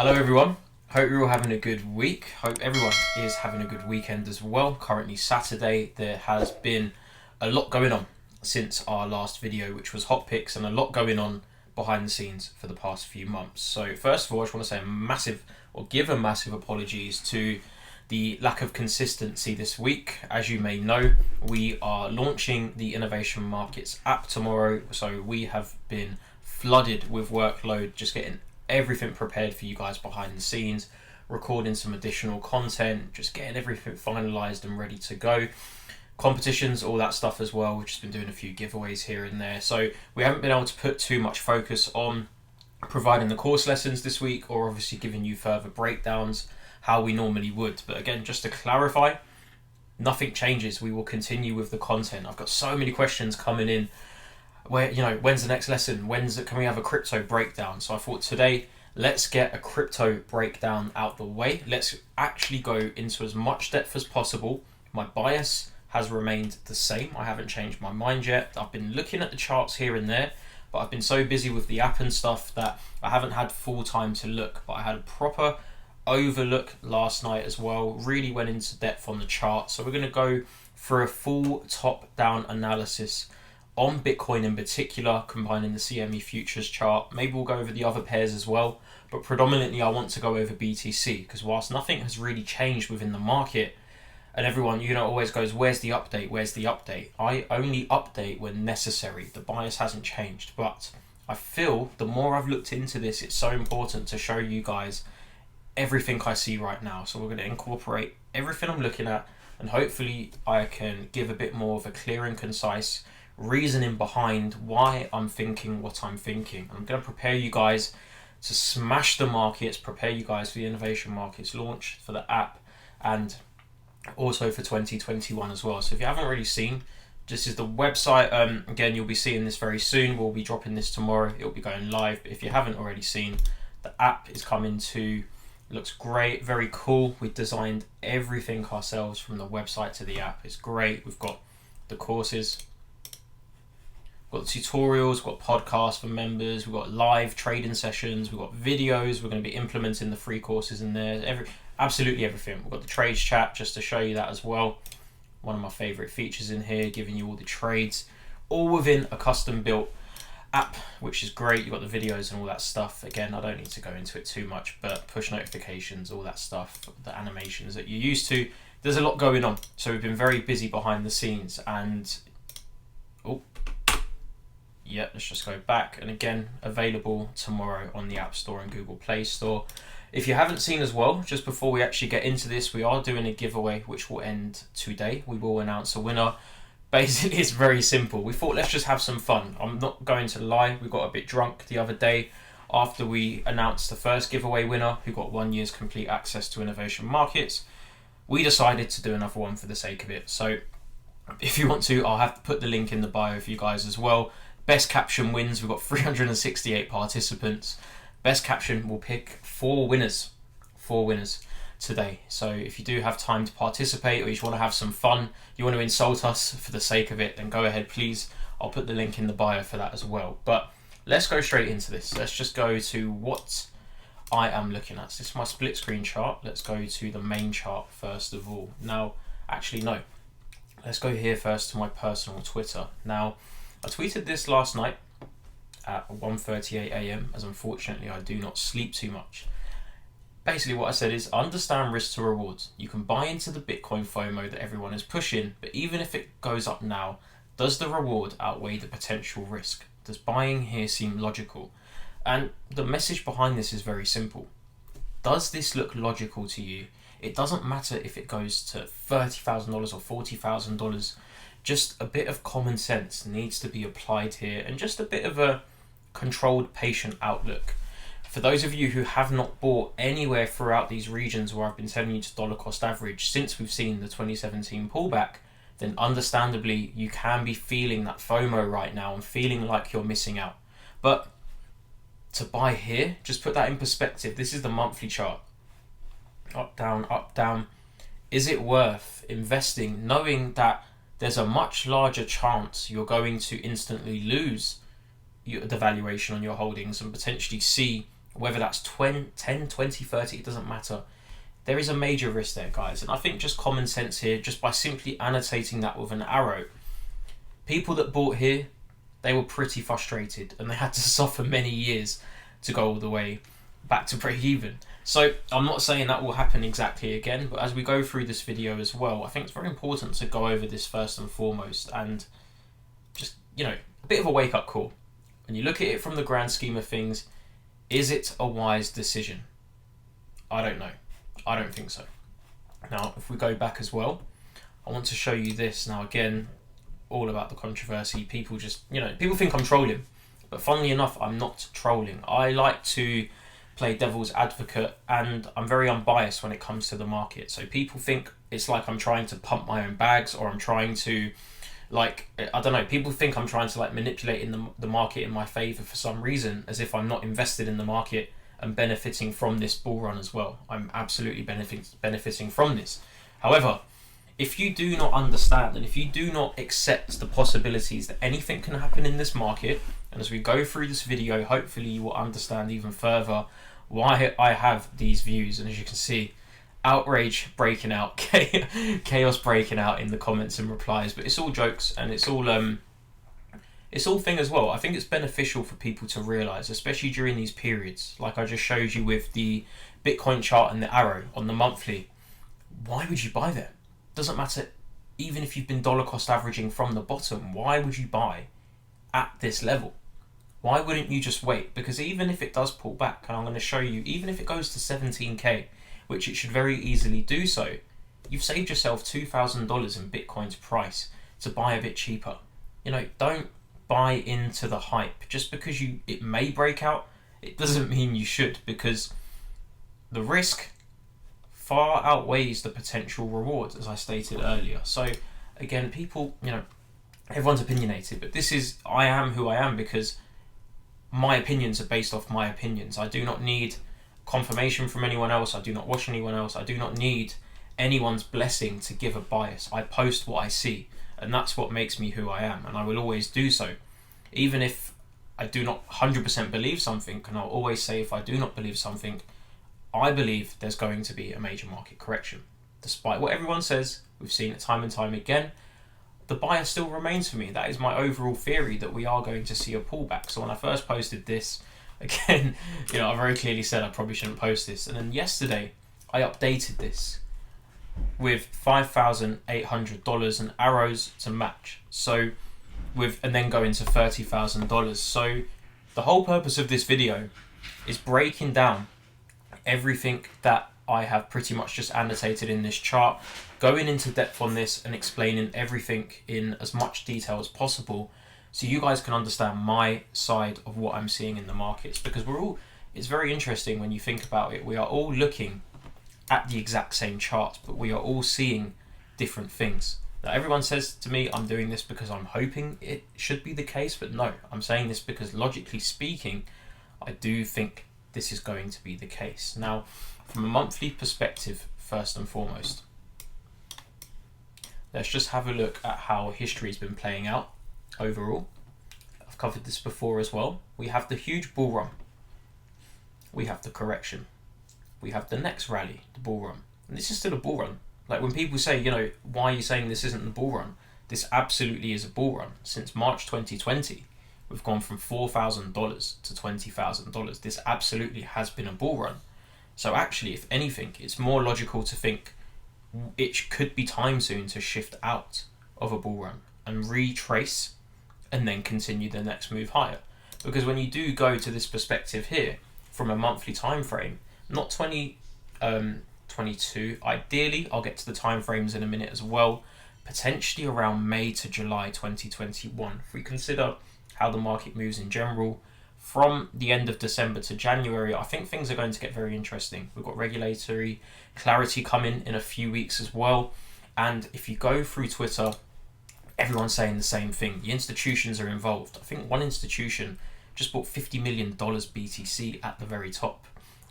Hello everyone, hope you're all having a good week. Hope everyone is having a good weekend as well. Currently Saturday, there has been a lot going on since our last video, which was hot picks, and a lot going on behind the scenes for the past few months. So first of all, I just want to say give a massive apologies to the lack of consistency this week. As you may know, we are launching the Innovation Markets app tomorrow, so we have been flooded with workload, just getting everything prepared for you guys behind the scenes, recording some additional content, just getting everything finalized and ready to go. Competitions, all that stuff as well. We've just been doing a few giveaways here and there, so we haven't been able to put too much focus on providing the course lessons this week, or obviously giving you further breakdowns how we normally would. But again, just to clarify, nothing changes. We will continue with the content. I've got so many questions coming in where, when's the next lesson? Can we have a crypto breakdown? So I thought today, let's get a crypto breakdown out the way. Let's actually go into as much depth as possible. My bias has remained the same. I haven't changed my mind yet. I've been looking at the charts here and there, but I've been so busy with the app and stuff that I haven't had full time to look. But I had a proper overlook last night as well, really went into depth on the chart. So we're going to go for a full top-down analysis on Bitcoin in particular, combining the CME futures chart. Maybe we'll go over the other pairs as well, but predominantly I want to go over BTC, because whilst nothing has really changed within the market, and everyone always goes, where's the update? I only update when necessary. The bias hasn't changed, but I feel the more I've looked into this, it's so important to show you guys everything I see right now. So we're going to incorporate everything I'm looking at, and hopefully I can give a bit more of a clear and concise reasoning behind why I'm thinking what I'm thinking. I'm going to prepare you guys to smash the markets, prepare you guys for the Innovation Markets launch, for the app, and also for 2021 as well. So if you haven't already seen, this is the website. Again, you'll be seeing this very soon. We'll be dropping this tomorrow. It'll be going live. But if you haven't already seen, the app is coming to. Looks great, very cool. We've designed everything ourselves from the website to the app. It's great. We've got the courses, we've got the tutorials, we've got podcasts for members, we've got live trading sessions, we've got videos. We're going to be implementing the free courses in there. Absolutely everything. We've got the trades chat just to show you that as well. One of my favorite features in here, giving you all the trades, all within a custom built app, which is great. You've got the videos and all that stuff. Again, I don't need to go into it too much, but push notifications, all that stuff, the animations that you're used to. There's a lot going on. So we've been very busy behind the scenes, and let's just go back. And again, available tomorrow on the App Store and Google Play Store. If you haven't seen as well, just before we actually get into this, we are doing a giveaway which will end today. We will announce a winner. Basically, it's very simple. We thought, let's just have some fun. I'm not going to lie, we got a bit drunk the other day after we announced the first giveaway winner, who got 1 year's complete access to Innovation Markets. We decided to do another one for the sake of it. So if you want to, I'll have to put the link in the bio for you guys as well. Best caption wins. We've got 368 participants. Best caption will pick four winners today. So if you do have time to participate, or you just want to have some fun, you want to insult us for the sake of it, then go ahead, please. I'll put the link in the bio for that as well. But let's go straight into this. Let's just go to what I am looking at. So this is my split screen chart. Let's go to the main chart first of all. Now, actually no, let's go here first to my personal Twitter. Now, I tweeted this last night at 1:38 a.m. as unfortunately I do not sleep too much. Basically what I said is, understand risk to rewards. You can buy into the Bitcoin FOMO that everyone is pushing, but even if it goes up now, does the reward outweigh the potential risk? Does buying here seem logical? And the message behind this is very simple. Does this look logical to you? It doesn't matter if it goes to $30,000 or $40,000. Just a bit of common sense needs to be applied here, and just a bit of a controlled, patient outlook. For those of you who have not bought anywhere throughout these regions where I've been telling you to dollar cost average since we've seen the 2017 pullback, then understandably you can be feeling that FOMO right now and feeling like you're missing out. But to buy here, just put that in perspective. This is the monthly chart. Up, down, up, down. Is it worth investing knowing that there's a much larger chance you're going to instantly lose the valuation on your holdings and potentially see whether that's 20, 10, 20, 30, it doesn't matter. There is a major risk there, guys. And I think just common sense here, just by simply annotating that with an arrow, people that bought here, they were pretty frustrated and they had to suffer many years to go all the way back to break even. So I'm not saying that will happen exactly again, but as we go through this video as well, I think it's very important to go over this first and foremost and just, a bit of a wake-up call. When you look at it from the grand scheme of things, is it a wise decision? I don't know. I don't think so. Now, if we go back as well, I want to show you this. Now, again, all about the controversy. People just, people think I'm trolling. But funnily enough, I'm not trolling. I like to play devil's advocate, and I'm very unbiased when it comes to the market. So people think it's like I'm trying to pump my own bags, or I'm trying to, people think I'm trying to manipulate in the market in my favor for some reason, as if I'm not invested in the market and benefiting from this bull run as well. I'm absolutely benefiting from this. However, if you do not understand and if you do not accept the possibilities that anything can happen in this market, and as we go through this video, hopefully you will understand even further why I have these views. And as you can see, outrage breaking out, chaos breaking out in the comments and replies, but it's all jokes and it's all thing as well. I think it's beneficial for people to realize, especially during these periods, like I just showed you with the Bitcoin chart and the arrow on the monthly. Why would you buy them? Doesn't matter, even if you've been dollar cost averaging from the bottom, why would you buy at this level? Why wouldn't you just wait? Because even if it does pull back, and I'm going to show you, even if it goes to 17k, which it should very easily do so, you've saved yourself $2,000 in Bitcoin's price to buy a bit cheaper. Don't buy into the hype. Just because it may break out, it doesn't mean you should, because the risk far outweighs the potential rewards, as I stated earlier. So again, people, everyone's opinionated, but I am who I am because my opinions are based off my opinions. I do not need confirmation from anyone else. I do not watch anyone else. I do not need anyone's blessing to give a bias. I post what I see, and that's what makes me who I am, and I will always do so. Even if I do not 100% believe something, and I'll always say if I do not believe something, I believe there's going to be a major market correction. Despite what everyone says, we've seen it time and time again, the bias still remains for me. That is my overall theory, that we are going to see a pullback. So when I first posted this, again, I very clearly said I probably shouldn't post this. And then yesterday, I updated this with $5,800 and arrows to match. So and then go into $30,000. So the whole purpose of this video is breaking down everything that I have pretty much just annotated in this chart, going into depth on this and explaining everything in as much detail as possible so you guys can understand my side of what I'm seeing in the markets, because it's very interesting when you think about it. We are all looking at the exact same chart, but we are all seeing different things. Now, everyone says to me, I'm doing this because I'm hoping it should be the case, but no, I'm saying this because logically speaking, I do think this is going to be the case. Now, from a monthly perspective, first and foremost, let's just have a look at how history has been playing out overall. I've covered this before as well. We have the huge bull run. We have the correction. We have the next rally, the bull run. And this is still a bull run. Like when people say, why are you saying this isn't the bull run? This absolutely is a bull run. Since March 2020, we've gone from $4,000 to $20,000. This absolutely has been a bull run. So actually, if anything, it's more logical to think it could be time soon to shift out of a bull run and retrace and then continue the next move higher. Because when you do go to this perspective here from a monthly time frame, not 2022, ideally, I'll get to the time frames in a minute as well, potentially around May to July 2021. If we consider how the market moves in general, from the end of December to January, I think things are going to get very interesting. We've got regulatory clarity coming in a few weeks as well. And if you go through Twitter, everyone's saying the same thing. The institutions are involved. I think one institution just bought $50 million BTC at the very top.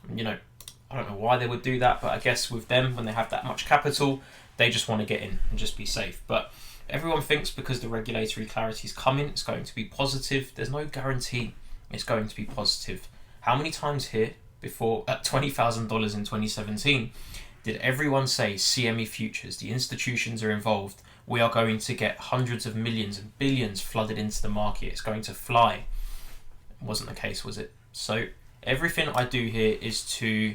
I don't know why they would do that, but I guess with them, when they have that much capital, they just want to get in and just be safe. But everyone thinks because the regulatory clarity is coming, it's going to be positive. There's no guarantee it's going to be positive. How many times here before at $20,000 in 2017, did everyone say CME futures, the institutions are involved, we are going to get hundreds of millions and billions flooded into the market, it's going to fly? It wasn't the case, was it? So everything I do here is to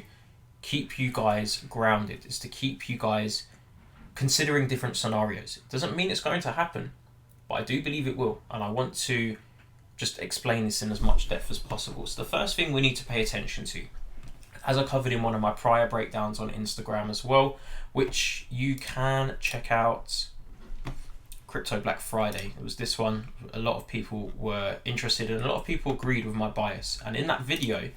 keep you guys grounded, is to keep you guys considering different scenarios. It doesn't mean it's going to happen, but I do believe it will, and I want to just explain this in as much depth as possible. So the first thing we need to pay attention to, as I covered in one of my prior breakdowns on Instagram as well, which you can check out, Crypto Black Friday. It was this one. A lot of people were interested and a lot of people agreed with my bias. And in that video,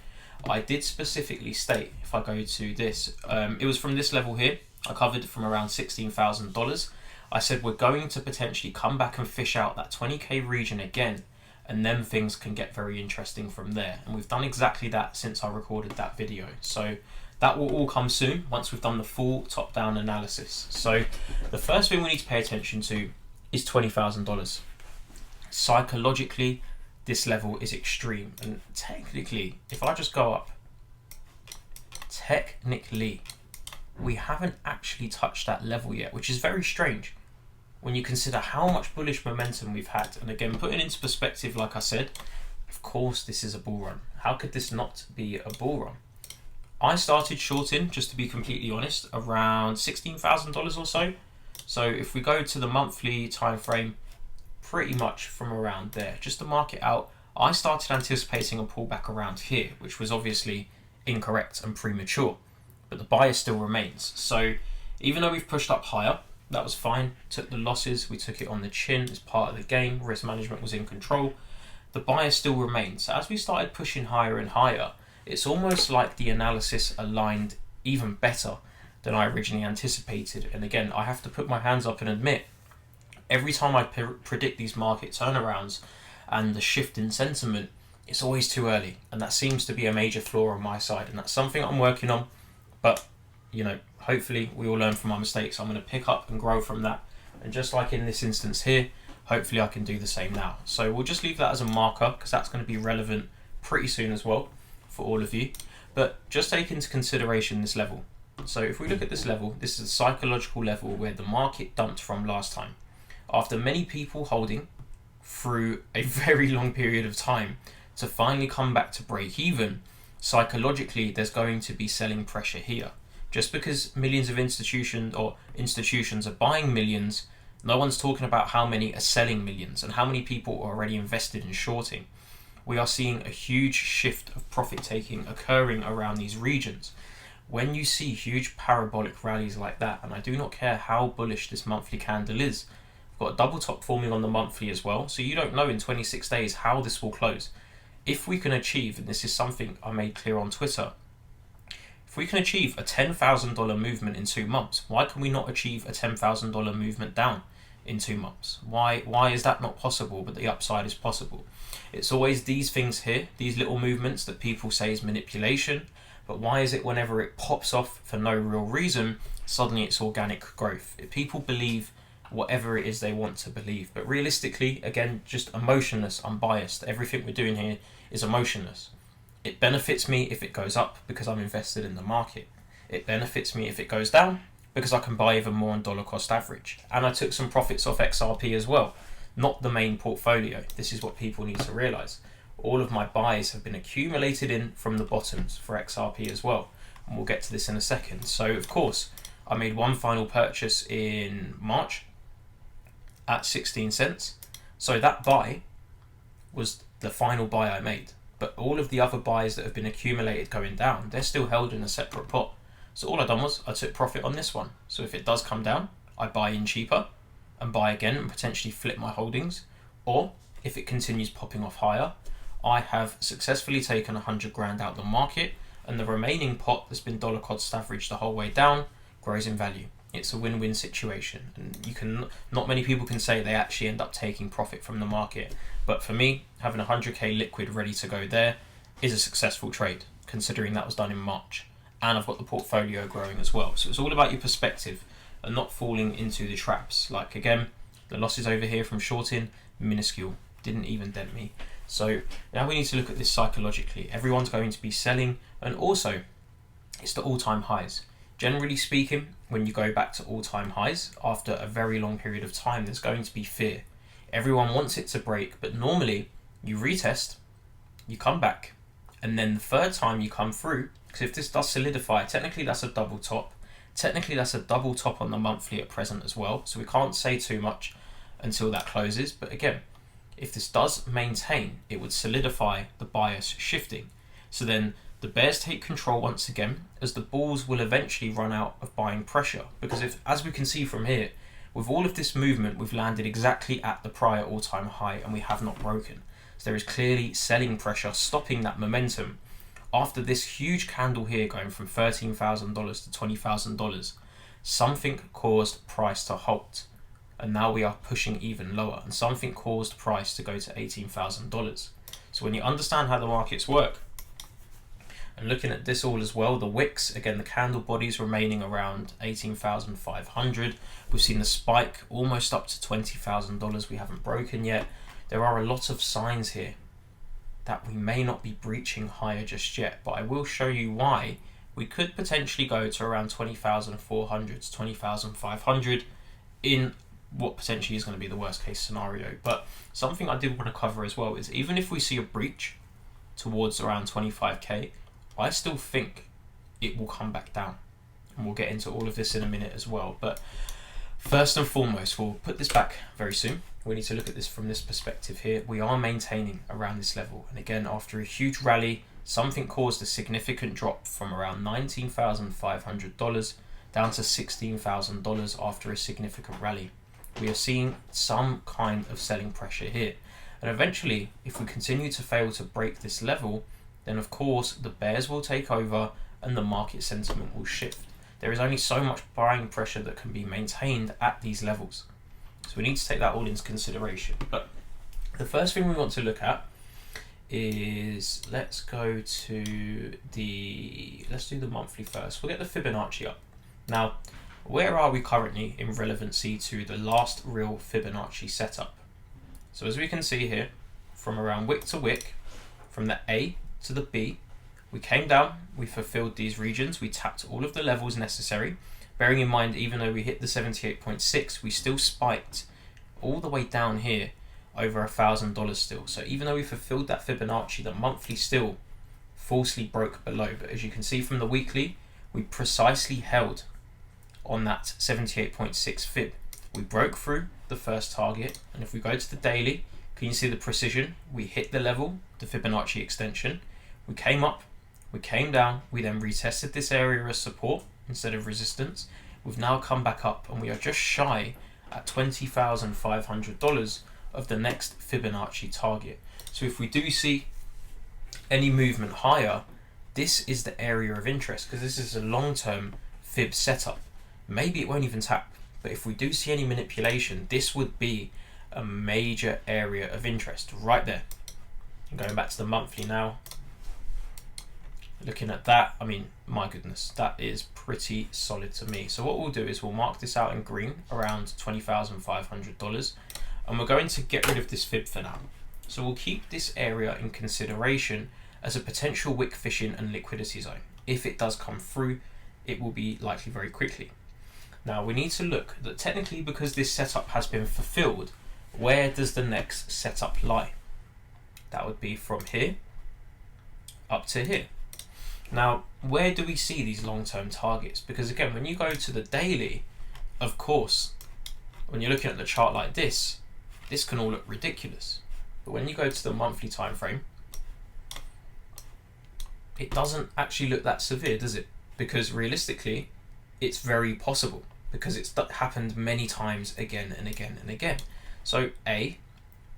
I did specifically state, if I go to this, it was from this level here. I covered from around $16,000. I said we're going to potentially come back and fish out that 20k region again, and then things can get very interesting from there. And we've done exactly that since I recorded that video. So that will all come soon once we've done the full top-down analysis. So the first thing we need to pay attention to is $20,000. Psychologically, this level is extreme. And technically, if I just go up, technically, we haven't actually touched that level yet, which is very strange when you consider how much bullish momentum we've had. And again, putting into perspective, like I said, of course this is a bull run. How could this not be a bull run? I started shorting, just to be completely honest, around $16,000 or so. So if we go to the monthly time frame, pretty much from around there, just to mark it out, I started anticipating a pullback around here, which was obviously incorrect and premature, but the bias still remains. So even though we've pushed up higher, that was fine, took the losses, we took it on the chin as part of the game, risk management was in control, the bias still remains. So as we started pushing higher and higher, it's almost like the analysis aligned even better than I originally anticipated. And again, I have to put my hands up and admit, every time I predict these market turnarounds and the shift in sentiment, it's always too early, and that seems to be a major flaw on my side, and that's something I'm working on. But you know, hopefully we all learn from our mistakes. I'm going to pick up and grow from that, and just like in this instance here, hopefully I can do the same now. So we'll just leave that as a marker, because that's going to be relevant pretty soon as well for all of you. But just take into consideration this level. So if we look at this level, this is a psychological level where the market dumped from last time. After many people holding through a very long period of time to finally come back to break even, psychologically there's going to be selling pressure here. Just because millions of institutions are buying millions, no one's talking about how many are selling millions and how many people are already invested in shorting. We are seeing a huge shift of profit taking occurring around these regions. When you see huge parabolic rallies like that, and I do not care how bullish this monthly candle is, we've got a double top forming on the monthly as well, so you don't know in 26 days how this will close. If we can achieve, and this is something I made clear on Twitter, if we can achieve a $10,000 movement in 2 months, why can we not achieve a $10,000 movement down in 2 months? Why is that not possible, but the upside is possible? It's always these things here, these little movements that people say is manipulation, but why is it whenever it pops off for no real reason, suddenly it's organic growth? If people believe whatever it is they want to believe, but realistically, again, just emotionless, unbiased, everything we're doing here is emotionless. It benefits me if it goes up because I'm invested in the market. It benefits me if it goes down because I can buy even more on dollar cost average. And I took some profits off XRP as well, not the main portfolio. This is what people need to realize. All of my buys have been accumulated in from the bottoms for XRP as well. And we'll get to this in a second. So of course, I made one final purchase in March at 16 cents. So that buy was the final buy I made. But all of the other buys that have been accumulated going down, they're still held in a separate pot. So all I done was I took profit on this one. So if it does come down, I buy in cheaper and buy again and potentially flip my holdings. Or if it continues popping off higher, I have successfully taken 100 grand out of the market, and the remaining pot that's been dollar cost average the whole way down grows in value. It's a win-win situation, and not many people can say they actually end up taking profit from the market. But for me, having 100k liquid ready to go there is a successful trade, considering that was done in March, and I've got the portfolio growing as well. So it's all about your perspective and not falling into the traps. Like again, the losses over here from shorting, minuscule, didn't even dent me. So now we need to look at this psychologically. Everyone's going to be selling, and also it's the all-time highs. Generally speaking, when you go back to all-time highs after a very long period of time, there's going to be fear. Everyone wants it to break, but normally you retest, you come back, and then the third time you come through, because if this does solidify, technically that's a double top. Technically that's a double top on the monthly at present as well, so we can't say too much until that closes. But again, if this does maintain, it would solidify the bias shifting. So then the bears take control once again, as the bulls will eventually run out of buying pressure. Because if, as we can see from here, with all of this movement, we've landed exactly at the prior all-time high and we have not broken. So there is clearly selling pressure stopping that momentum. After this huge candle here going from $13,000 to $20,000, something caused price to halt. And now we are pushing even lower, and something caused price to go to $18,000. So when you understand how the markets work, and looking at this all as well, the wicks, again, the candle bodies remaining around 18,500. We've seen the spike almost up to $20,000. We haven't broken yet. There are a lot of signs here that we may not be breaching higher just yet, but I will show you why we could potentially go to around 20,400 to 20,500 in what potentially is going to be the worst case scenario. But something I did want to cover as well is, even if we see a breach towards around 25k, I still think it will come back down, and we'll get into all of this in a minute as well. But first and foremost, we'll put this back very soon. We need to look at this from this perspective here. We are maintaining around this level, and again, after a huge rally, something caused a significant drop from around $19,500 down to $16,000 after a significant rally. We are seeing some kind of selling pressure here, and eventually, if we continue to fail to break this level, then of course the bears will take over and the market sentiment will shift. There is only so much buying pressure that can be maintained at these levels, so we need to take that all into consideration. But the first thing we want to look at is, let's do the monthly first. We'll get the Fibonacci up. Now, where are we currently in relevancy to the last real Fibonacci setup? So as we can see here, from around wick to wick, from the A to the B, we came down, we fulfilled these regions, we tapped all of the levels necessary. Bearing in mind, even though we hit the 78.6, we still spiked all the way down here over $1,000 still. So even though we fulfilled that Fibonacci, the monthly still falsely broke below. But as you can see from the weekly, we precisely held on that 78.6 fib. We broke through the first target, and if we go to the daily, can you see the precision? We hit the level, the Fibonacci extension, we came up, we came down, we then retested this area as support instead of resistance. We've now come back up, and we are just shy at $20,500 of the next Fibonacci target. So if we do see any movement higher, this is the area of interest, because this is a long-term fib setup. Maybe it won't even tap, but if we do see any manipulation, this would be a major area of interest right there. Going back to the monthly now, looking at that, I mean, my goodness, that is pretty solid to me. So what we'll do is we'll mark this out in green around $20,500, and we're going to get rid of this fib for now. So we'll keep this area in consideration as a potential wick fishing and liquidity zone. If it does come through, it will be likely very quickly. Now we need to look that technically, because this setup has been fulfilled, where does the next setup lie? That would be from here up to here. Now, where do we see these long-term targets? Because again, when you go to the daily, of course, when you're looking at the chart like this can all look ridiculous. But when you go to the monthly time frame, it doesn't actually look that severe, does it? Because realistically, it's very possible, because it's happened many times again and again and again. So A,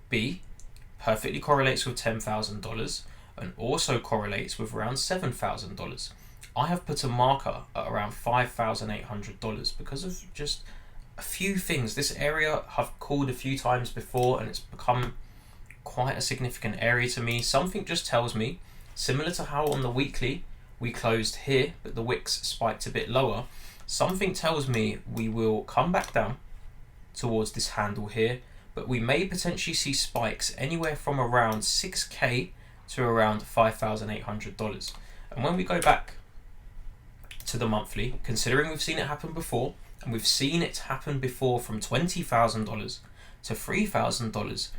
B perfectly correlates with $10,000 and also correlates with around $7,000. I have put a marker at around $5,800 because of just a few things. This area I've called a few times before, and it's become quite a significant area to me. Something just tells me, similar to how on the weekly we closed here, but the wicks spiked a bit lower, something tells me we will come back down towards this handle here, but we may potentially see spikes anywhere from around 6k to around $5,800. And when we go back to the monthly, considering we've seen it happen before, and we've seen it happen before from $20,000 to $3,000,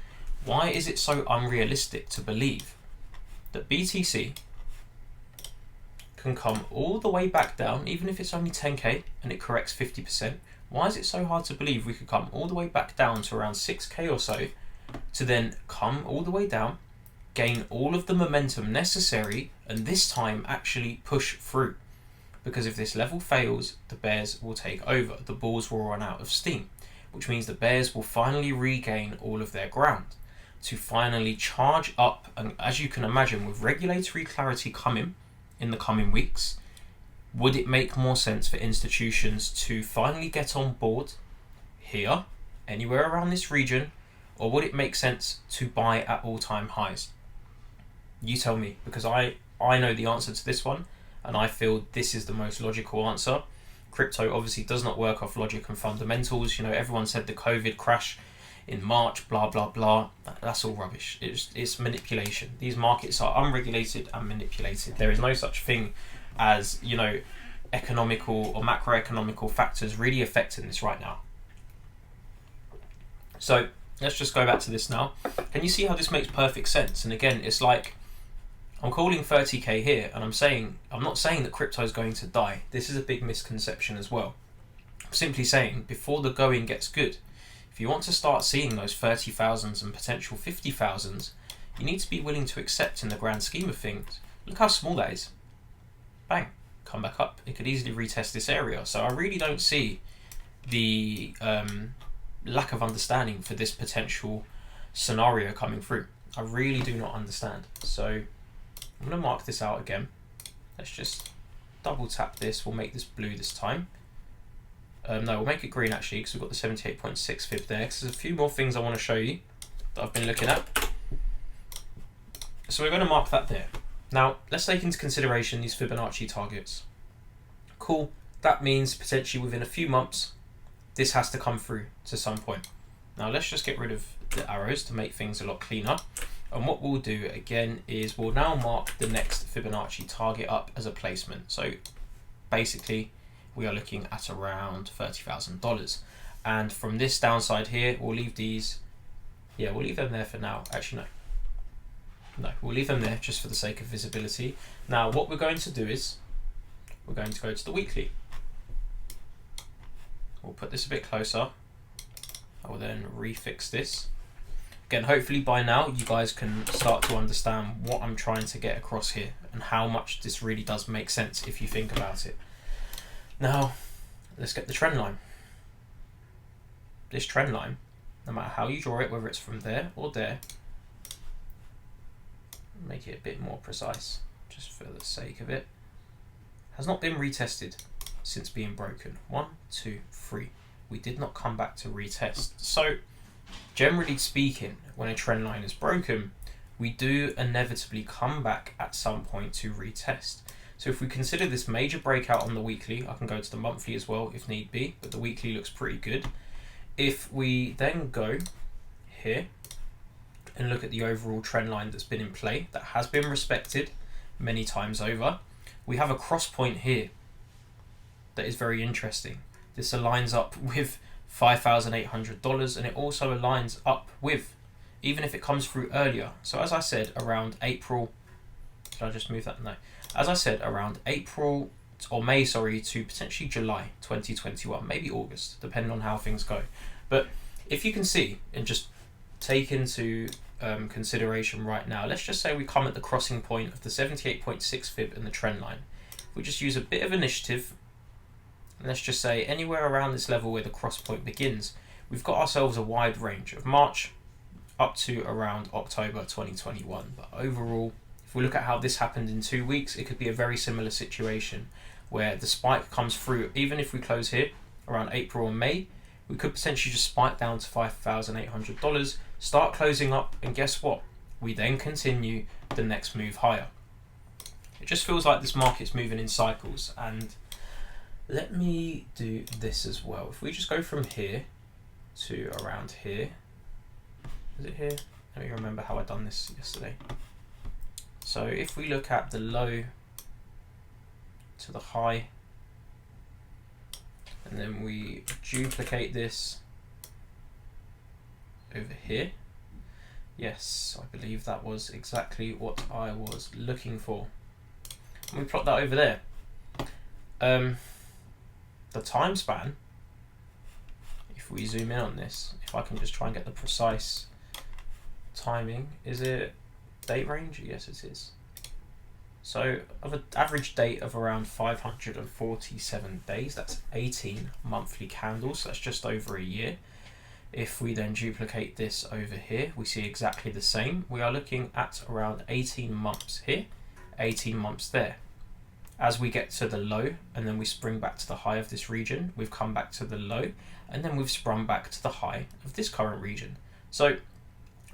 why is it so unrealistic to believe that BTC can come all the way back down, even if it's only 10k and it corrects 50%? Why is it so hard to believe we could come all the way back down to around 6k or so, to then come all the way down, gain all of the momentum necessary, and this time actually push through? Because if this level fails, the bears will take over. The bulls will run out of steam, which means the bears will finally regain all of their ground to finally charge up. And as you can imagine, with regulatory clarity coming in the coming weeks, would it make more sense for institutions to finally get on board here, anywhere around this region, or would it make sense to buy at all-time highs? You tell me, because I know the answer to this one, and I feel this is the most logical answer. Crypto obviously does not work off logic and fundamentals. You know, everyone said the COVID crash in March, blah, blah, blah. That's all rubbish. It's manipulation. These markets are unregulated and manipulated. There is no such thing as, you know, economical or macroeconomical factors really affecting this right now. So let's just go back to this now. Can you see how this makes perfect sense? And again, it's like, I'm calling 30k here, and I'm not saying that crypto is going to die. This is a big misconception as well. I'm simply saying, before the going gets good, if you want to start seeing those 30,000s and potential 50,000s, you need to be willing to accept in the grand scheme of things. Look how small that is. Bang, come back up. It could easily retest this area. So I really don't see the lack of understanding for this potential scenario coming through. I really do not understand. So I'm going to mark this out again. Let's just double tap this. We'll make this blue this time. No, we'll make it green actually, because we've got the 78.6 fib there. Because there's a few more things I want to show you that I've been looking at. So we're going to mark that there. Now, let's take into consideration these Fibonacci targets. Cool. That means potentially within a few months, this has to come through to some point. Now, let's just get rid of the arrows to make things a lot cleaner. And what we'll do again is we'll now mark the next Fibonacci target up as a placement. So basically, we are looking at around $30,000. And from this downside here, we'll leave these, yeah, we'll leave them there for now. Actually, no, we'll leave them there just for the sake of visibility. Now, what we're going to do is we're going to go to the weekly. We'll put this a bit closer. I will then refix this. Again, hopefully by now you guys can start to understand what I'm trying to get across here and how much this really does make sense if you think about it. Now, let's get the trend line. This trend line, no matter how you draw it, whether it's from there or there, make it a bit more precise just for the sake of it, has not been retested since being broken. 1, 2, 3. We did not come back to retest. So generally speaking, when a trend line is broken, we do inevitably come back at some point to retest. So if we consider this major breakout on the weekly, I can go to the monthly as well if need be, but the weekly looks pretty good. If we then go here and look at the overall trend line that's been in play, that has been respected many times over, we have a cross point here that is very interesting. This aligns up with $5,800, and it also aligns up with, even if it comes through earlier. So as I said, around April, did I just move that? No. As I said, around April or May, sorry, to potentially July 2021, maybe August, depending on how things go. But if you can see and just take into consideration right now, let's just say we come at the crossing point of the 78.6 fib and the trend line. If we just use a bit of initiative, and let's just say anywhere around this level where the cross point begins, we've got ourselves a wide range of March up to around October 2021. But overall, if we look at how this happened in 2 weeks, it could be a very similar situation where the spike comes through. Even if we close here around April or May, we could potentially just spike down to $5,800, start closing up, and guess what? We then continue the next move higher. It just feels like this market's moving in cycles. And let me do this as well. If we just go from here to around here, Is it here? Let me remember how I done this yesterday. So if we look at the low to the high, and then we duplicate this over here. Yes, I believe that was exactly what I was looking for. And we plot that over there. The time span, if we zoom in on this, if I can just try and get the precise timing, is it date range? Yes, it is. So of an average date of around 547 days, that's 18 monthly candles, so that's just over a year. If we then duplicate this over here, we see exactly the same. We are looking at around 18 months here, 18 months there. As we get to the low and then we spring back to the high of this region, we've come back to the low and then we've sprung back to the high of this current region. So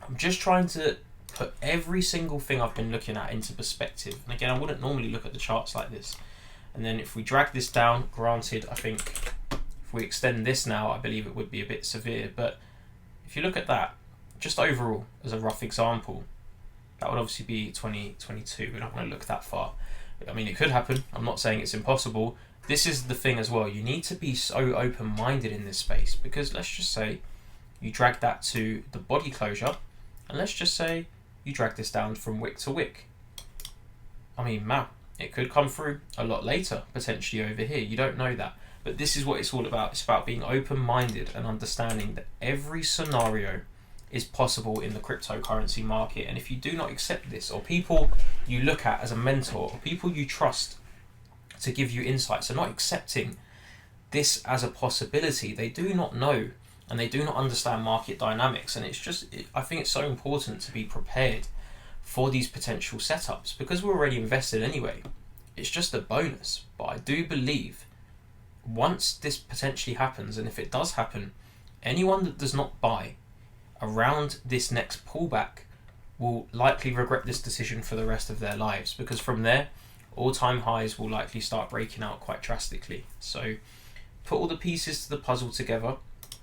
I'm just trying to put every single thing I've been looking at into perspective. And again, I wouldn't normally look at the charts like this. And then if we drag this down, granted, I think if we extend this now, I believe it would be a bit severe. But if you look at that, just overall, as a rough example, that would obviously be 2022. We don't want to look that far. I mean, it could happen. I'm not saying it's impossible. This is the thing as well. You need to be so open-minded in this space, because let's just say you drag that to the body closure, and let's just say you drag this down from wick to wick. I mean, man, it could come through a lot later, potentially over here. You don't know that. But this is what it's all about. It's about being open-minded and understanding that every scenario is possible in the cryptocurrency market. And if you do not accept this, or people you look at as a mentor, or people you trust to give you insights are not accepting this as a possibility, they do not know and they do not understand market dynamics. And it's just, I think it's so important to be prepared for these potential setups, because we're already invested anyway. It's just a bonus. But I do believe once this potentially happens, and if it does happen, anyone that does not buy around this next pullback will likely regret this decision for the rest of their lives, because from there, all-time highs will likely start breaking out quite drastically. So put all the pieces to the puzzle together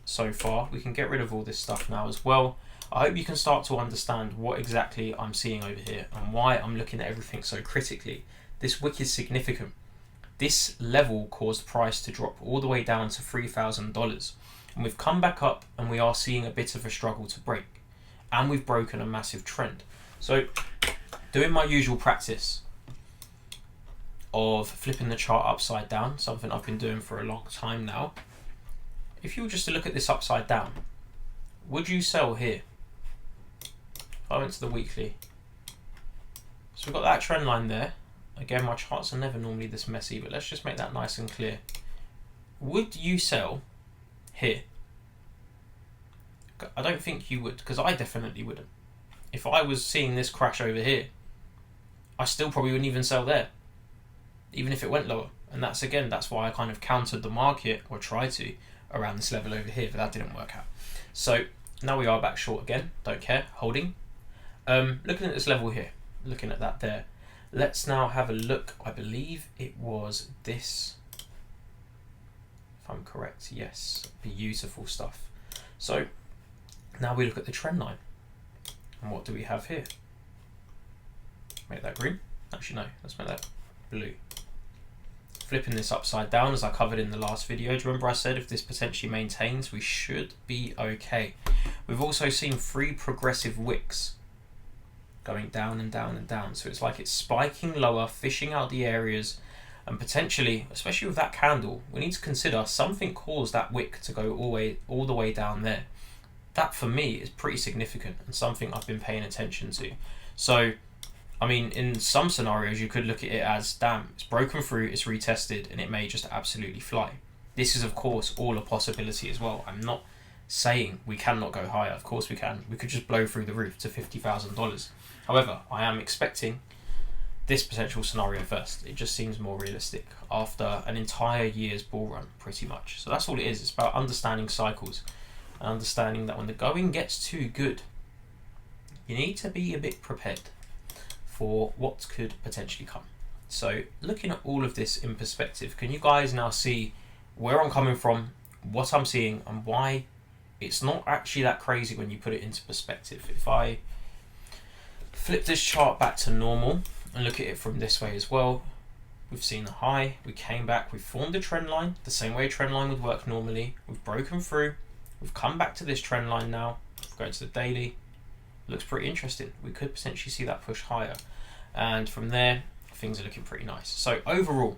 so far. We can get rid of all this stuff now as well. I hope you can start to understand what exactly I'm seeing over here and why I'm looking at everything so critically. This wick is significant. This level caused price to drop all the way down to $3,000. And we've come back up and we are seeing a bit of a struggle to break. And we've broken a massive trend. So doing my usual practice of flipping the chart upside down, something I've been doing for a long time now. If you were just to look at this upside down, would you sell here? If I went to the weekly. So we've got that trend line there. Again, my charts are never normally this messy, but let's just make that nice and clear. Would you sell here? I don't think you would, because I definitely wouldn't. If I was seeing this crash over here, I still probably wouldn't even sell there, even if it went lower. And that's why I kind of countered the market, or tried to, around this level over here, but that didn't work out. So now we are back short again, don't care, holding. Looking at this level here, looking at that there. Let's now have a look. I believe it was this, if I'm correct. Yes, beautiful stuff. So now we look at the trend line, and what do we have here? Make that green. Actually, no, let's make that blue. Flipping this upside down, as I covered in the last video. Do you remember I said if this potentially maintains, we should be okay? We've also seen 3 progressive wicks going down and down and down. So it's like it's spiking lower, fishing out the areas, and potentially, especially with that candle, we need to consider something caused that wick to go all the way down there. That for me is pretty significant and something I've been paying attention to. So, I mean, in some scenarios, you could look at it as, damn, it's broken through, it's retested, and it may just absolutely fly. This is, of course, all a possibility as well. I'm not saying we cannot go higher. Of course we can. We could just blow through the roof to $50,000. However, I am expecting this potential scenario first. It just seems more realistic after an entire year's bull run, pretty much. So that's all it is. It's about understanding cycles and understanding that when the going gets too good, you need to be a bit prepared for what could potentially come. So looking at all of this in perspective, can you guys now see where I'm coming from, what I'm seeing, and why it's not actually that crazy when you put it into perspective. If I flip this chart back to normal and look at it from this way as well, we've seen the high, we came back, we've formed a trend line, the same way a trend line would work normally. We've broken through, we've come back to this trend line now, go to the daily, looks pretty interesting. We could potentially see that push higher. And from there, things are looking pretty nice. So overall,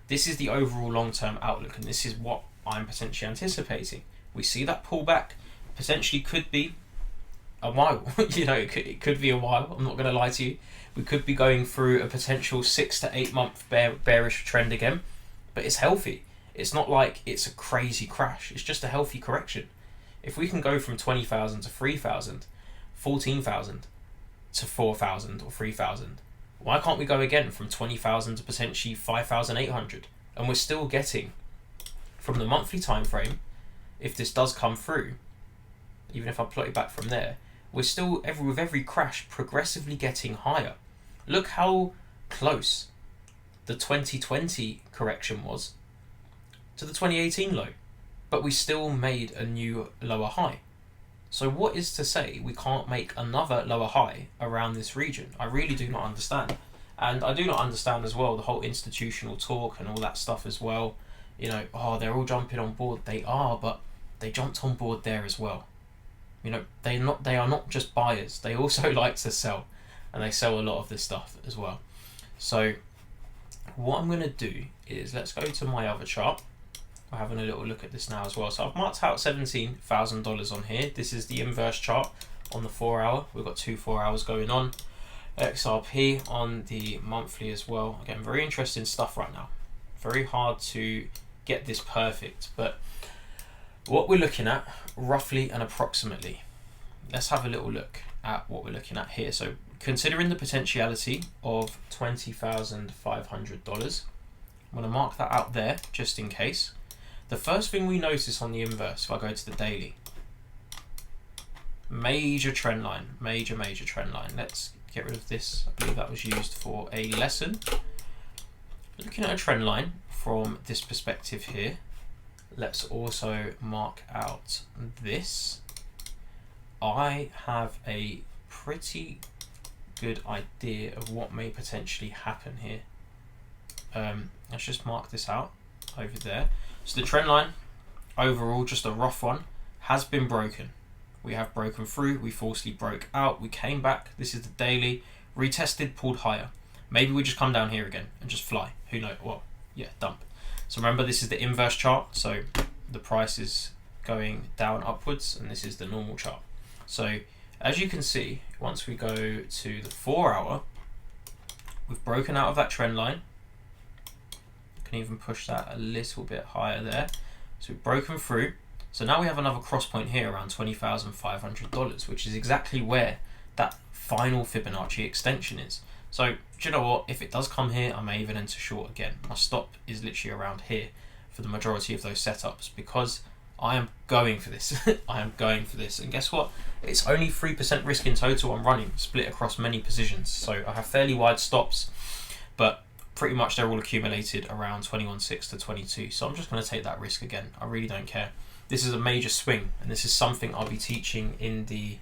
this is the overall long-term outlook, and this is what I'm potentially anticipating. We see that pullback, potentially could be a while. You know, it could be a while, I'm not going to lie to you. We could be going through a potential 6 to 8 month bearish trend again, but it's healthy. It's not like it's a crazy crash, it's just a healthy correction. If we can go from 20,000 to 3,000, 14,000 to 4,000 or 3,000, why can't we go again from 20,000 to potentially 5,800? And we're still getting, from the monthly time frame, if this does come through, even if I plot it back from there, we're still, with every crash, progressively getting higher. Look how close the 2020 correction was to the 2018 low, but we still made a new lower high. So what is to say we can't make another lower high around this region? I really do not understand. And I do not understand as well the whole institutional talk and all that stuff as well. You know, oh, they're all jumping on board. They are, but they jumped on board there as well. You know, they are not just buyers. They also like to sell, and they sell a lot of this stuff as well. So what I'm going to do is, let's go to my other chart. We're having a little look at this now as well. So I've marked out $17,000 on here. This is the inverse chart on the 4 hour. We've got 2 4 hours going on. XRP on the monthly as well. Again, very interesting stuff right now. Very hard to get this perfect, but what we're looking at, roughly and approximately, let's have a little look at what we're looking at here. So considering the potentiality of $20,500, I'm going to mark that out there just in case. The first thing we notice on the inverse, if I go to the daily, major trend line, major trend line. Let's get rid of this. I believe that was used for a lesson. Looking at a trend line from this perspective here, let's also mark out this. I have a pretty good idea of what may potentially happen here. Let's just mark this out over there. So the trend line, overall, just a rough one, has been broken. We have broken through, we falsely broke out, we came back, this is the daily, retested, pulled higher. Maybe we just come down here again and just fly, who knows, well, yeah, dump. So remember, this is the inverse chart, so the price is going down upwards, and this is the normal chart. So as you can see, once we go to the 4 hour, we've broken out of that trend line. Can even push that a little bit higher there. So we've broken through. So now we have another cross point here around $20,500, which is exactly where that final Fibonacci extension is. So do you know what? If it does come here, I may even enter short again. My stop is literally around here for the majority of those setups, because I am going for this. I am going for this. And guess what? It's only 3% risk in total I'm running, split across many positions. So I have fairly wide stops, but pretty much they're all accumulated around 21.6 to 22. So I'm just going to take that risk again. I really don't care. This is a major swing, and this is something I'll be teaching in the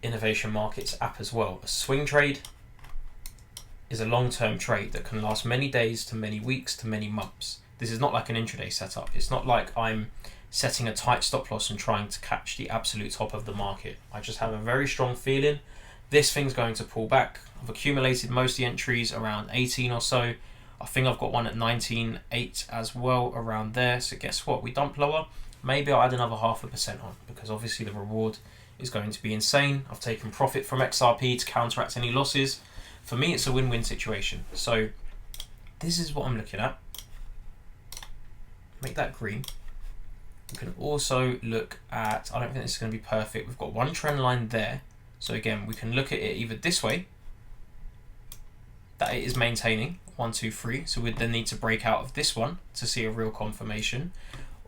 Innovation Markets app as well. A swing trade is a long-term trade that can last many days to many weeks to many months. This is not like an intraday setup. It's not like I'm setting a tight stop loss and trying to catch the absolute top of the market. I just have a very strong feeling this thing's going to pull back. I've accumulated most of the entries around 18 or so. I think I've got one at 19.8 as well, around there. So guess what? We dump lower. Maybe I'll add another 0.5% on, because obviously the reward is going to be insane. I've taken profit from XRP to counteract any losses. For me, it's a win-win situation. So this is what I'm looking at. Make that green. We can also look at, I don't think this is going to be perfect. We've got one trend line there. So again, we can look at it either this way, that it is maintaining 1, 2, 3. So we'd then need to break out of this one to see a real confirmation,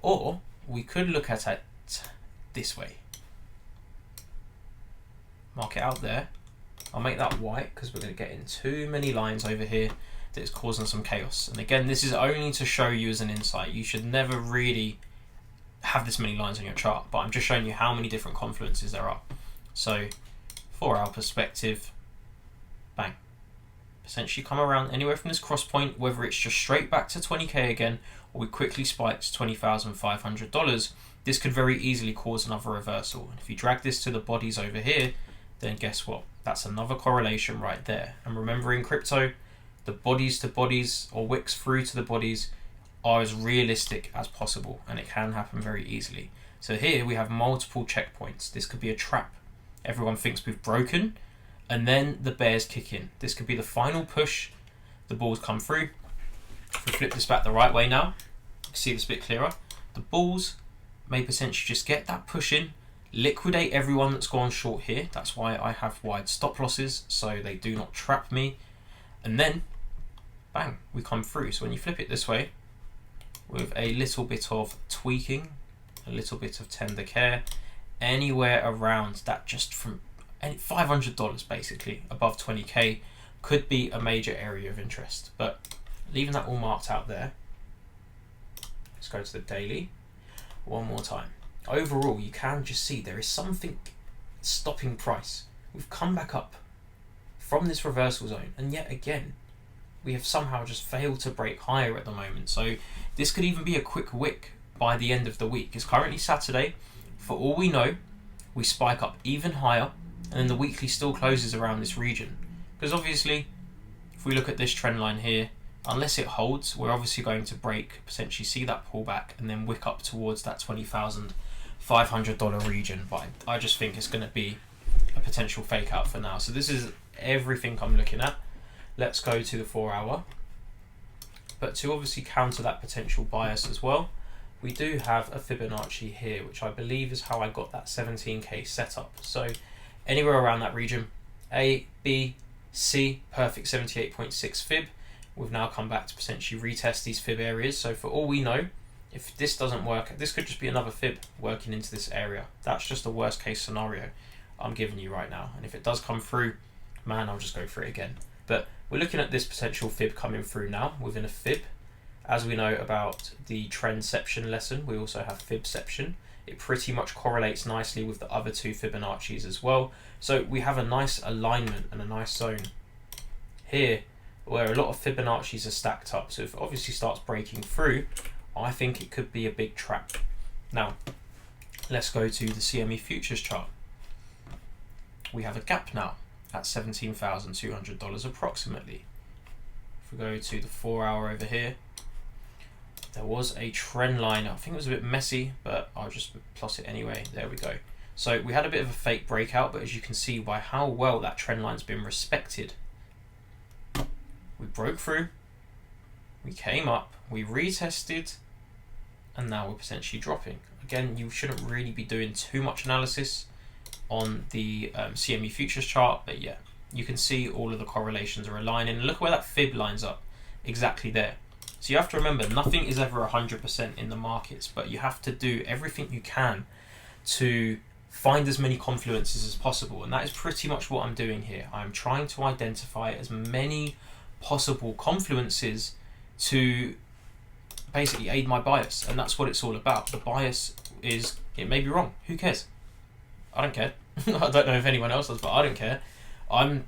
or we could look at it this way. Mark it out there. I'll make that white because we're going to get in too many lines over here that is causing some chaos. And again, this is only to show you as an insight. You should never really have this many lines on your chart, but I'm just showing you how many different confluences there are. So 4-hour perspective, bang. Essentially come around anywhere from this cross point, whether it's just straight back to 20k again, or we quickly spike to $20,500, this could very easily cause another reversal. And if you drag this to the bodies over here, then guess what? That's another correlation right there. And remember, in crypto, the bodies to bodies, or wicks through to the bodies, are as realistic as possible, and it can happen very easily. So here we have multiple checkpoints. This could be a trap. Everyone thinks we've broken, and then the bears kick in. This could be the final push. The bulls come through. If we flip this back the right way now, you can see this a bit clearer. The bulls may potentially just get that push in, liquidate everyone that's gone short here. That's why I have wide stop losses, so they do not trap me. And then, bang, we come through. So when you flip it this way, with a little bit of tweaking, a little bit of tender care, anywhere around that, just from $500 basically, above 20k, could be a major area of interest. But leaving that all marked out there, let's go to the daily one more time. Overall, you can just see there is something stopping price. We've come back up from this reversal zone, and yet again we have somehow just failed to break higher at the moment. So this could even be a quick wick by the end of the week. It's currently Saturday. For all we know, we spike up even higher, and then the weekly still closes around this region. Because obviously, if we look at this trend line here, unless it holds, we're obviously going to break, potentially see that pullback, and then wick up towards that $20,500 region. But I just think it's going to be a potential fake out for now. So this is everything I'm looking at. Let's go to the 4-hour. But to obviously counter that potential bias as well, we do have a Fibonacci here, which I believe is how I got that 17k setup. So anywhere around that region, A, B, C, perfect 78.6 fib. We've now come back to potentially retest these fib areas. So for all we know, if this doesn't work, this could just be another fib working into this area. That's just the worst case scenario I'm giving you right now. And if it does come through, man, I'll just go for it again. But we're looking at this potential fib coming through now within a fib. As we know about the trendception lesson, we also have fibception. It pretty much correlates nicely with the other two Fibonacci's as well. So we have a nice alignment and a nice zone here where a lot of Fibonacci's are stacked up. So if it obviously starts breaking through, I think it could be a big trap. Now, let's go to the CME futures chart. We have a gap now at $17,200 approximately. If we go to the 4-hour over here, there was a trend line. I think it was a bit messy, but I'll just plot it anyway. There we go. So we had a bit of a fake breakout, but as you can see by how well that trend line's been respected, we broke through, we came up, we retested, and now we're potentially dropping. Again, you shouldn't really be doing too much analysis on the CME futures chart, but yeah, you can see all of the correlations are aligning. And look where that fib lines up, exactly there. So you have to remember, nothing is ever 100% in the markets, but you have to do everything you can to find as many confluences as possible. And that is pretty much what I'm doing here. I'm trying to identify as many possible confluences to basically aid my bias. And that's what it's all about. The bias is, it may be wrong. Who cares? I don't care. I don't know if anyone else does, but I don't care. I'm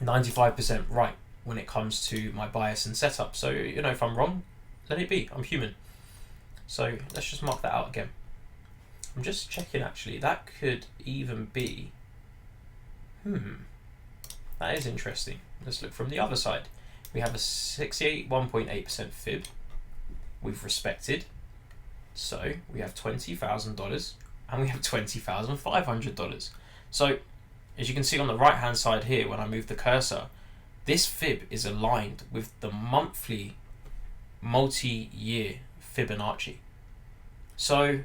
95% right when it comes to my bias and setup. So, you know, if I'm wrong, let it be. I'm human. So let's just mark that out again. I'm just checking actually. That could even be... That is interesting. Let's look from the other side. We have a 61.8% fib. We've respected. So we have $20,000 and we have $20,500. So as you can see on the right hand side here, when I move the cursor, this fib is aligned with the monthly multi-year Fibonacci. So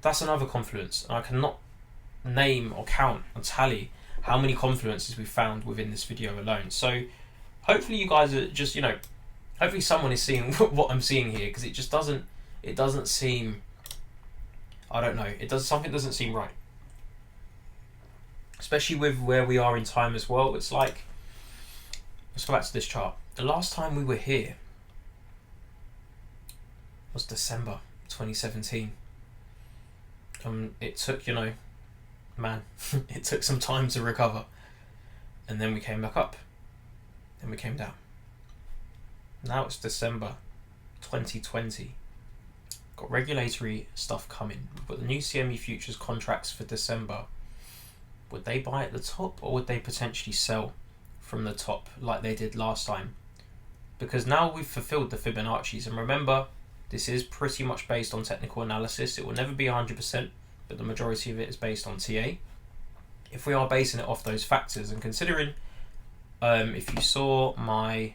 that's another confluence. And I cannot name or count or tally how many confluences we found within this video alone. So hopefully you guys are just, you know, hopefully someone is seeing what I'm seeing here, because it just doesn't seem, I don't know, something doesn't seem right. Especially with where we are in time as well. It's like, let's go back to this chart. The last time we were here was December 2017. It took, man, it took some time to recover. And then we came back up. Then we came down. Now it's December 2020. Got regulatory stuff coming. We've got the new CME futures contracts for December. Would they buy at the top, or would they potentially sell from the top like they did last time? Because now we've fulfilled the Fibonacci's, and remember, this is pretty much based on technical analysis. It will never be 100%, but the majority of it is based on TA. If we are basing it off those factors, and considering, if you saw my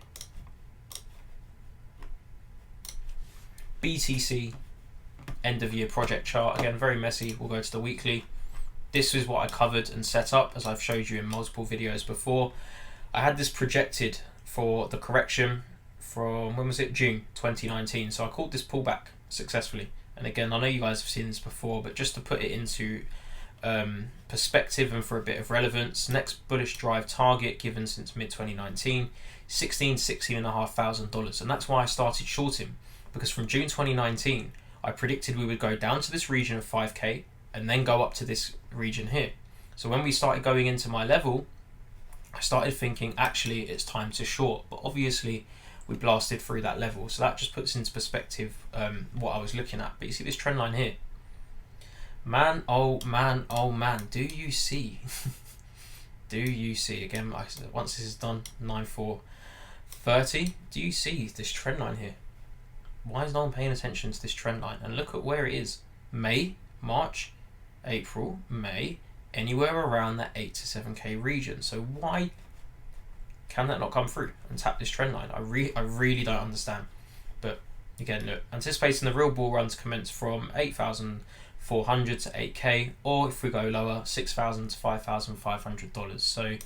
BTC end of year project chart, again, very messy, we'll go to the weekly. This is what I covered and set up, as I've showed you in multiple videos before. I had this projected for the correction from, when was it? June 2019. So I called this pullback successfully. And again, I know you guys have seen this before, but just to put it into perspective and for a bit of relevance, next bullish drive target given since mid-2019, $16,500, and that's why I started shorting, because from June 2019, I predicted we would go down to this region of 5K and then go up to this region here. So when we started going into my level, I started thinking, actually, it's time to short, but obviously we blasted through that level. So that just puts into perspective what I was looking at. But you see this trend line here. Man, oh man, oh man, do you see? Do you see? Again, once this is done, 9/4/30, do you see this trend line here? Why is no one paying attention to this trend line? And look at where it is. May, March, April, May, anywhere around that 8 to 7K region. So why can that not come through and tap this trend line? I really don't understand. But again, look, anticipating the real bull run to commence from 8,400 to 8K, or if we go lower, $6,000 to $5,500. So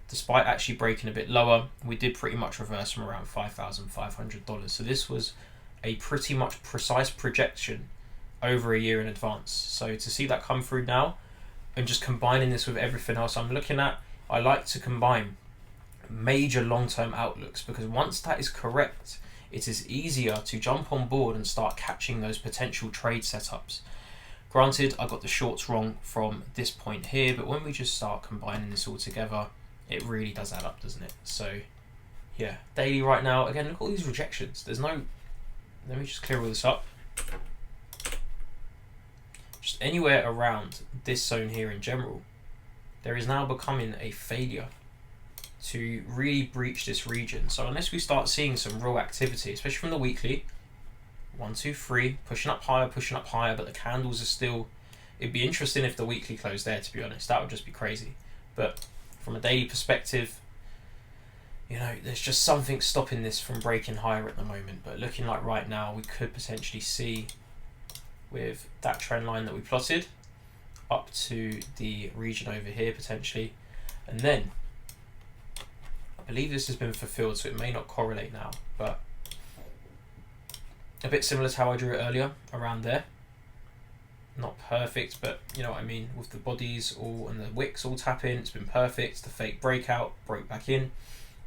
despite actually breaking a bit lower, we did pretty much reverse from around $5,500. So this was a pretty much precise projection over a year in advance. So to see that come through now, and just combining this with everything else I'm looking at, I like to combine major long-term outlooks, because once that is correct, it is easier to jump on board and start catching those potential trade setups. Granted, I got the shorts wrong from this point here, but when we just start combining this all together, it really does add up, doesn't it? So yeah, daily right now, again, look at all these rejections. There's no, let me just clear all this up. Just anywhere around this zone here in general, there is now becoming a failure to really breach this region. So unless we start seeing some real activity, especially from the weekly, 1, 2, 3, pushing up higher, but the candles are still, it'd be interesting if the weekly closed there, to be honest. That would just be crazy. But from a daily perspective, there's just something stopping this from breaking higher at the moment. But looking like right now, we could potentially see, with that trend line that we plotted, up to the region over here potentially, and then I believe this has been fulfilled, so it may not correlate now, but a bit similar to how I drew it earlier, around there. Not perfect, but you know what I mean, with the bodies all and the wicks all tapping, it's been perfect. The fake breakout broke back in.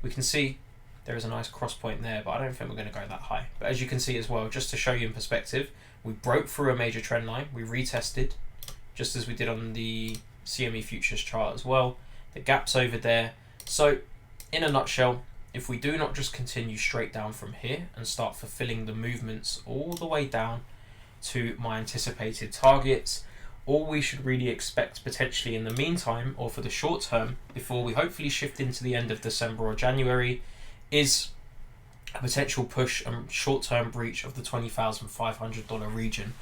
We can see there is a nice cross point there, but I don't think we're going to go that high. But as you can see as well, just to show you in perspective, we broke through a major trend line, we retested, just as we did on the CME futures chart as well. The gap's over there. So in a nutshell, if we do not just continue straight down from here and start fulfilling the movements all the way down to my anticipated targets, all we should really expect potentially in the meantime, or for the short term, before we hopefully shift into the end of December or January, is a potential push and short-term breach of the $20,500 region.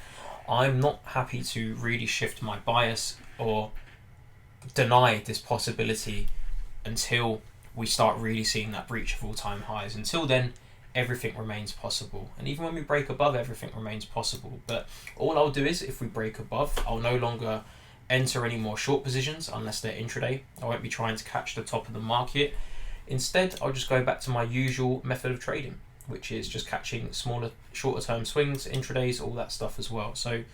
I'm not happy to really shift my bias or deny this possibility until we start really seeing that breach of all-time highs. Until then, everything remains possible. And even when we break above, everything remains possible. But all I'll do is, if we break above, I'll no longer enter any more short positions unless they're intraday. I won't be trying to catch the top of the market. Instead, I'll just go back to my usual method of trading, which is just catching smaller, shorter term swings, intradays, all that stuff as well. So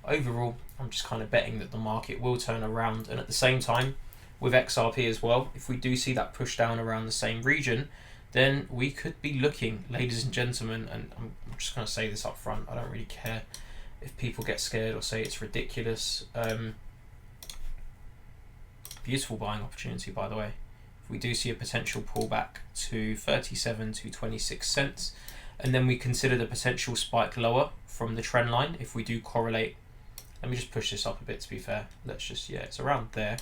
overall, I'm just kind of betting that the market will turn around. And at the same time, with XRP as well, if we do see that push down around the same region, then we could be looking, ladies and gentlemen, and I'm just going to say this up front, I don't really care if people get scared or say it's ridiculous. Beautiful buying opportunity, by the way. If we do see a potential pullback to 37 to 26 cents, and then we consider the potential spike lower from the trend line, if we do correlate, let me just push this up a bit to be fair. Let's just, yeah, it's around there.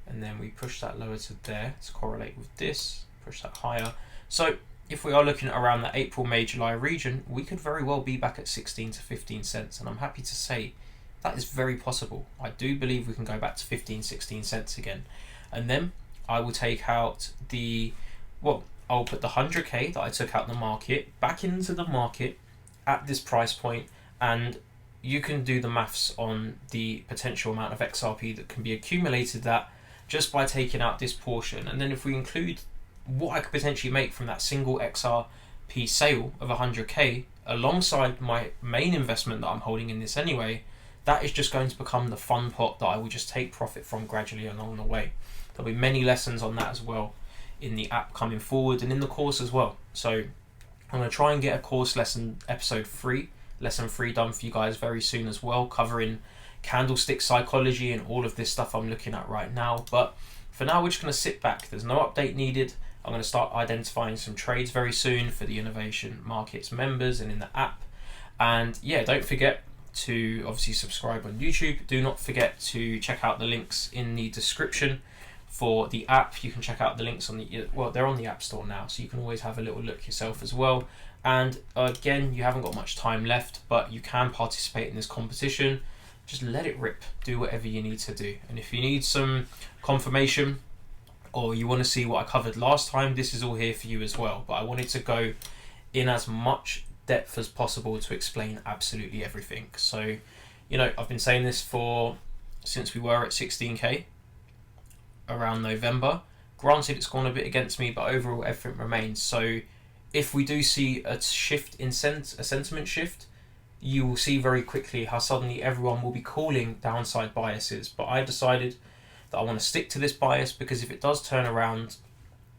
And then we push that lower to there to correlate with this, push that higher. So if we are looking at around the April, May, July region, we could very well be back at 16 to 15 cents. And I'm happy to say that is very possible. I do believe we can go back to 15, 16 cents again. And then I will take out the, well, I'll put the 100K that I took out the market back into the market at this price point, and you can do the maths on the potential amount of XRP that can be accumulated that just by taking out this portion. And then if we include what I could potentially make from that single XRP sale of 100K alongside my main investment that I'm holding in this anyway, that is just going to become the fun pot that I will just take profit from gradually along the way. There'll be many lessons on that as well in the app coming forward and in the course as well. So I'm going to try and get a course lesson episode 3, lesson 3 done for you guys very soon as well, covering candlestick psychology and all of this stuff I'm looking at right now. But for now, we're just going to sit back. There's no update needed. I'm going to start identifying some trades very soon for the Innovation Markets members and in the app. And yeah, don't forget to obviously subscribe on YouTube. Do not forget to check out the links in the description for the app. You can check out the links on the, well, they're on the App Store now, so you can always have a little look yourself as well. And again, you haven't got much time left, but you can participate in this competition. Just let it rip. Do whatever you need to do. And if you need some confirmation or you want to see what I covered last time, this is all here for you as well. But I wanted to go in as much depth as possible to explain absolutely everything. So, you know, I've been saying this since we were at 16K around November. Granted, it's gone a bit against me, but overall everything remains. So if we do see a shift in a sentiment shift, you will see very quickly how suddenly everyone will be calling downside biases. But I decided that I want to stick to this bias because if it does turn around,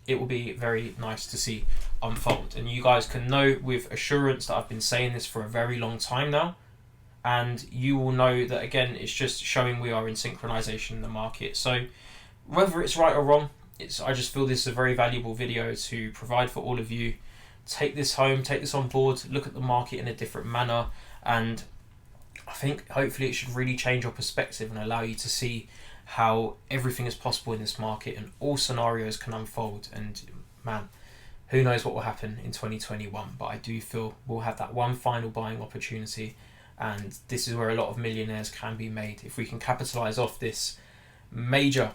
it will be very nice to see unfold. And you guys can know with assurance that I've been saying this for a very long time now. And you will know that, again, it's just showing we are in synchronization in the market. So whether it's right or wrong, I just feel this is a very valuable video to provide for all of you. Take this home, take this on board, look at the market in a different manner. And I think hopefully it should really change your perspective and allow you to see how everything is possible in this market and all scenarios can unfold. And man, who knows what will happen in 2021, but I do feel we'll have that one final buying opportunity, and this is where a lot of millionaires can be made if we can capitalize off this major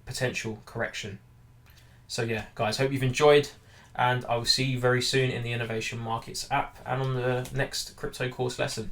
potential correction. So yeah, guys, hope you've enjoyed, and I will see you very soon in the Innovation Markets app and on the next crypto course lesson.